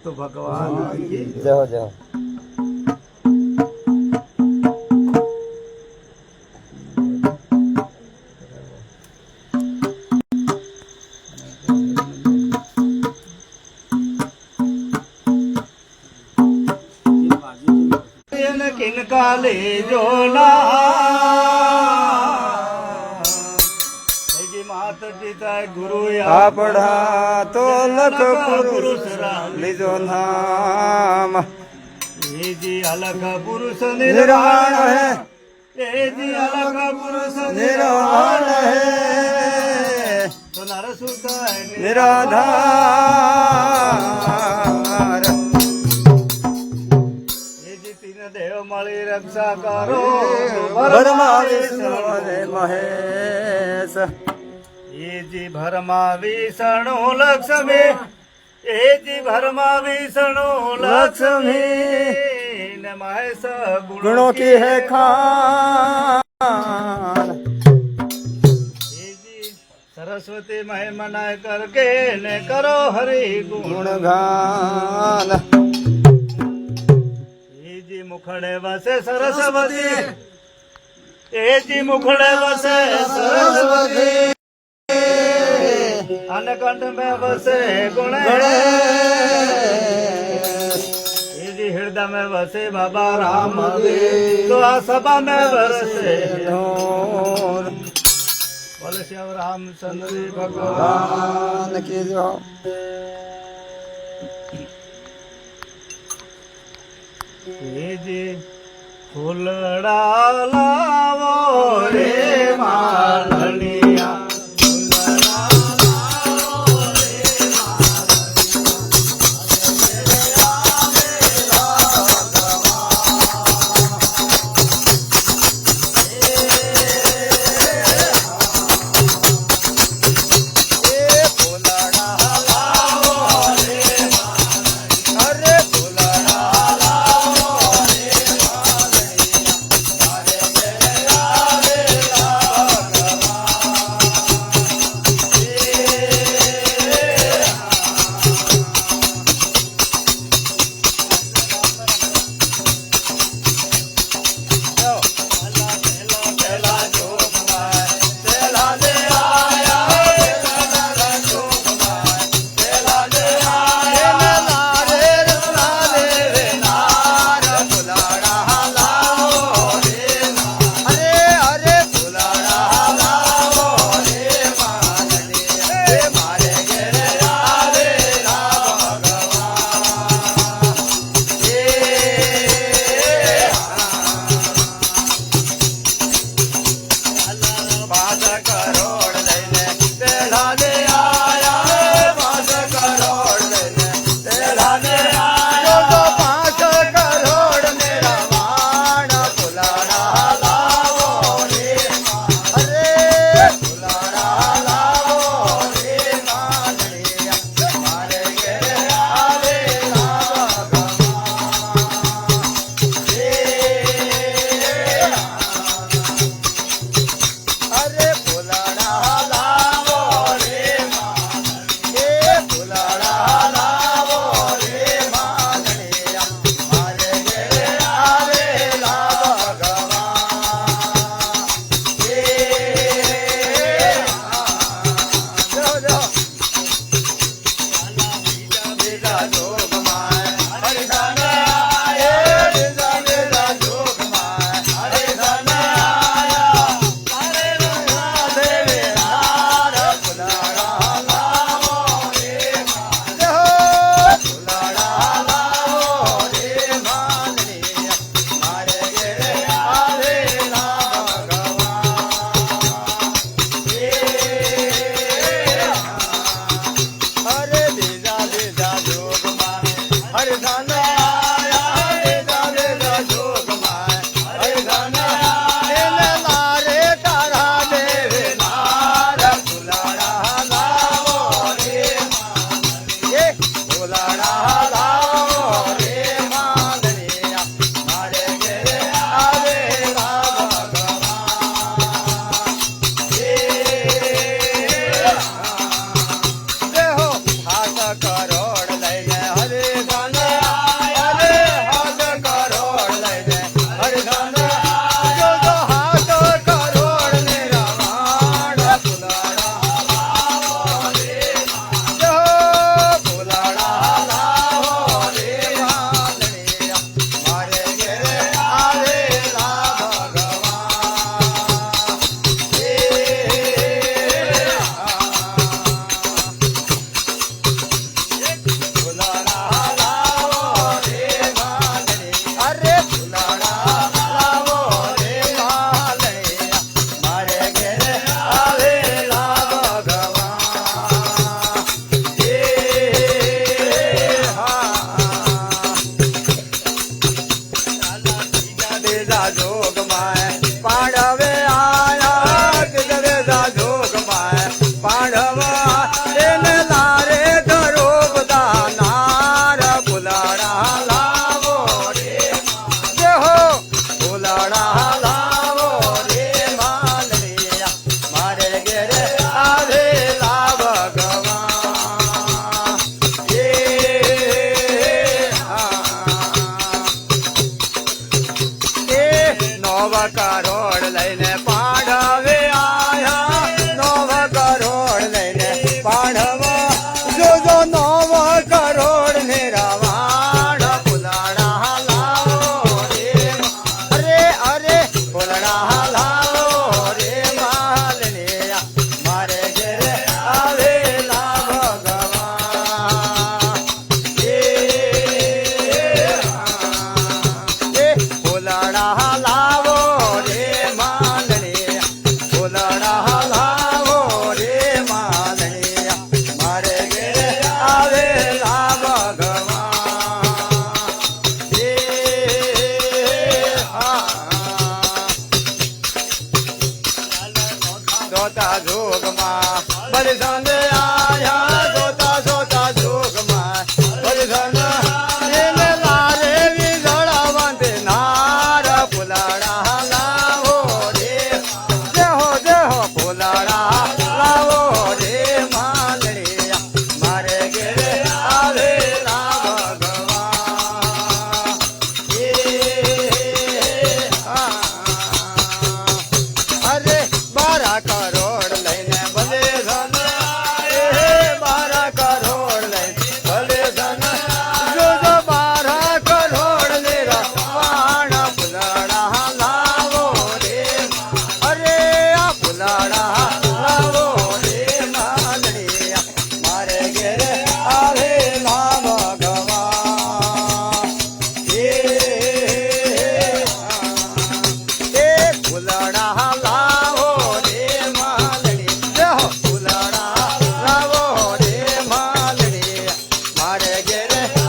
समस्त भगवान की जय हो जय हो। किनका ले जो ना मात पिता गुरु आपड़ा तो लख पुरुष लीजो नाम। ये जी अलग पुरुष निर्वाण है, ये जी अलग पुरुष निर्वाण है, तो नरसुत निराधार। ये जी तीन देव मળી रक्षा करो ब्रह्मा विष्णु महेश। ये जी भरमा विष्णु लक्ष्मी, ये जी भरमा विष्णु लक्ष्मी न महेश गुणों की है खान। ये जी सरस्वती महिमा करके ने करो हरि गुणगान। ये जी मुखड़े वसे सरस्वती, ये जी मुखड़े वसे सरस्वती अनकंठ में बसे गणेश। ये जी हृदय में बसे बाबा राम देव, तो आ सभा में बरसे ढोल। बोले श्याम रामचंद्र जी भगवान भगवान की जो। ये जी फूलड़ा लावो रे मालनिया,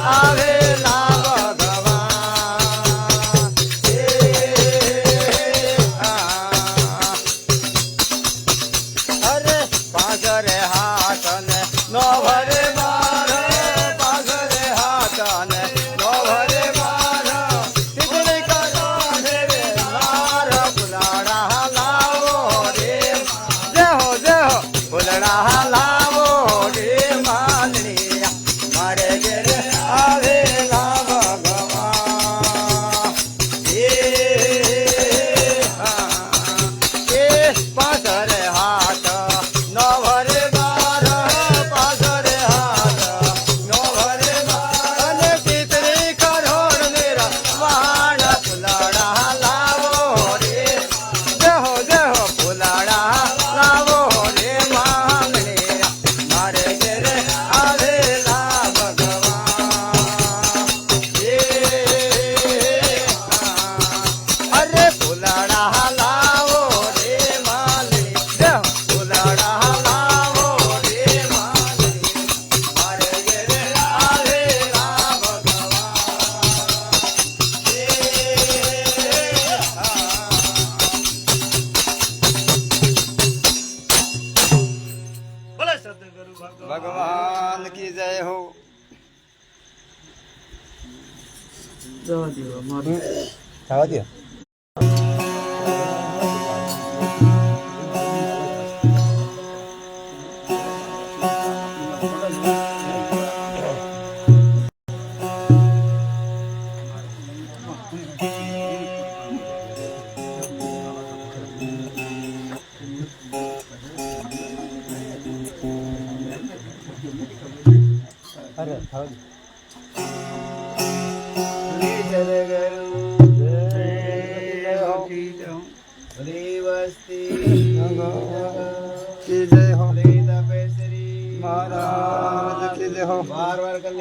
આવેલા ભગવાન અરે પાઘરે હાથ ને નો ભરે બાર પાઘરે હાથ ને નો ભરે બાર તીતરી કરો રે માર ફુલડા લાવો રે જય હો ફુલડા લાવો રે માલણી મારે ઘેરે આવેલા ભગવાન એ પાઘરે હાથ નો ભરે બાર પાઘરે હાથ નો ભરે બાર અને તીતરી કરોડ મેરા વાણ ફુલડા લાવો રે જય હો ફુલડા લાવો રે માંગણે મારે ઘેરે આવેલા ભગવાન અરે ફુલડા લાવો રે માંગણે જય હો ફુલડા લાવો રે માંગણે મારે ઘેરે આવેલા બોલે સદગુરુ ભગવાન કી જય હો ખાવા દો અરે ખાવા દો કી જય હો મહારાજ કી જય હો મહારાજ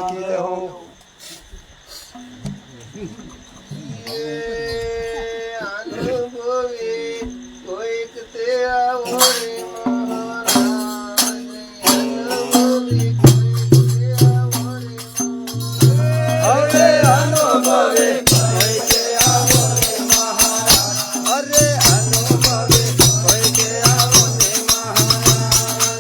કી જય હો અરે અનુભવે કોઈ કે આવો રે મહારાજ અરે અનુભવે કોઈ કે આવો રે મહારાજ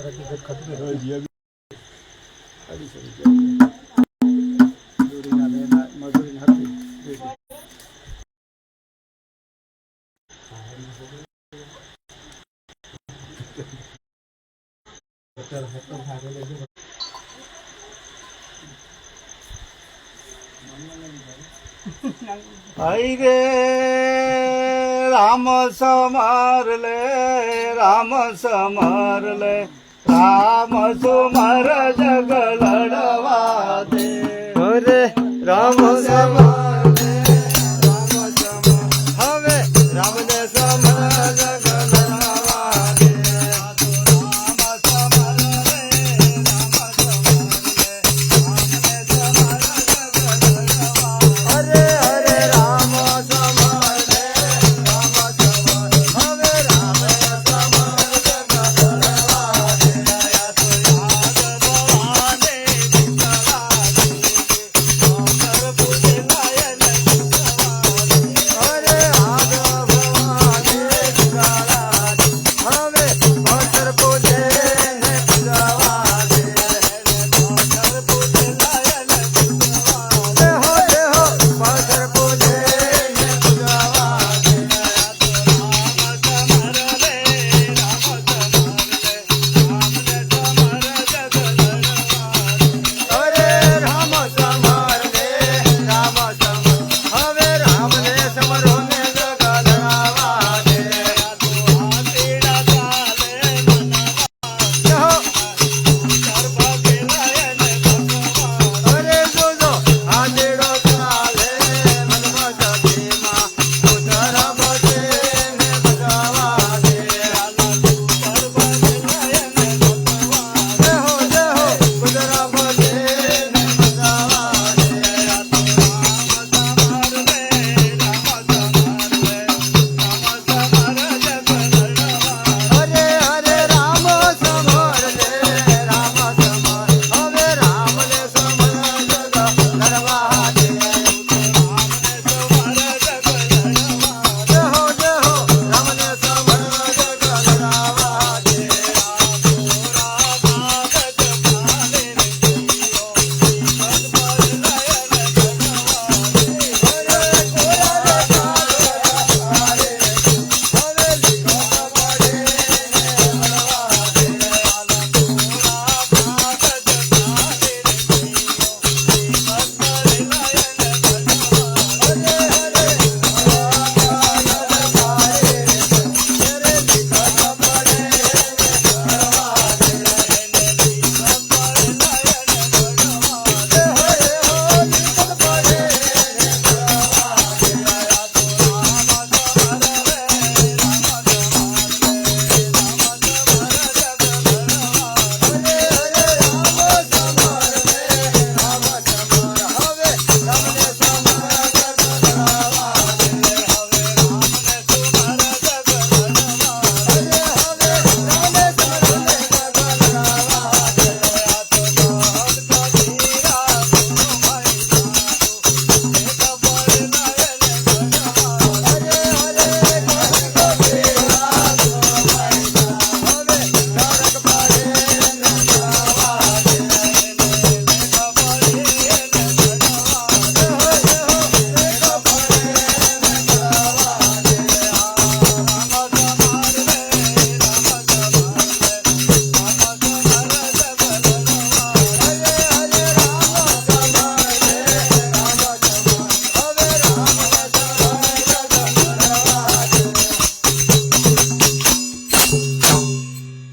હઈ રે રામ સમર લે રામ સમર લે રામ સુમર જગ લડવા દે અરે રામ સમર લે રામ સમર હવે રામને સમર જગ લડવા દે અરે અરે રામ સમર લે રામ સમર હવે રામને સમર જગ લડવા દે અરે આગ ભવાને જુગાડા દે હવે અસર પૂજે ને પૂજવા દે દેહો દેહો અસર પૂજે ને પૂજવા દે અરે રામ સમર લે રામ સમર હવે રામને સમરો ને જગલવા દે અરે જોજો આદેડો ચાલે મનમાં સતીમાં ઉધર બસે ને બજાવા દે દેહો દેહો ઉધર બસે ને બજાવા દે અરે અરે રામ સમર લે રામ સમર હવે રામને સમર જગ લડવા દે દેહો દેહો રામને સમર જગ લડવા દે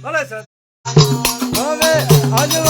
ભલે સર હવે આજવા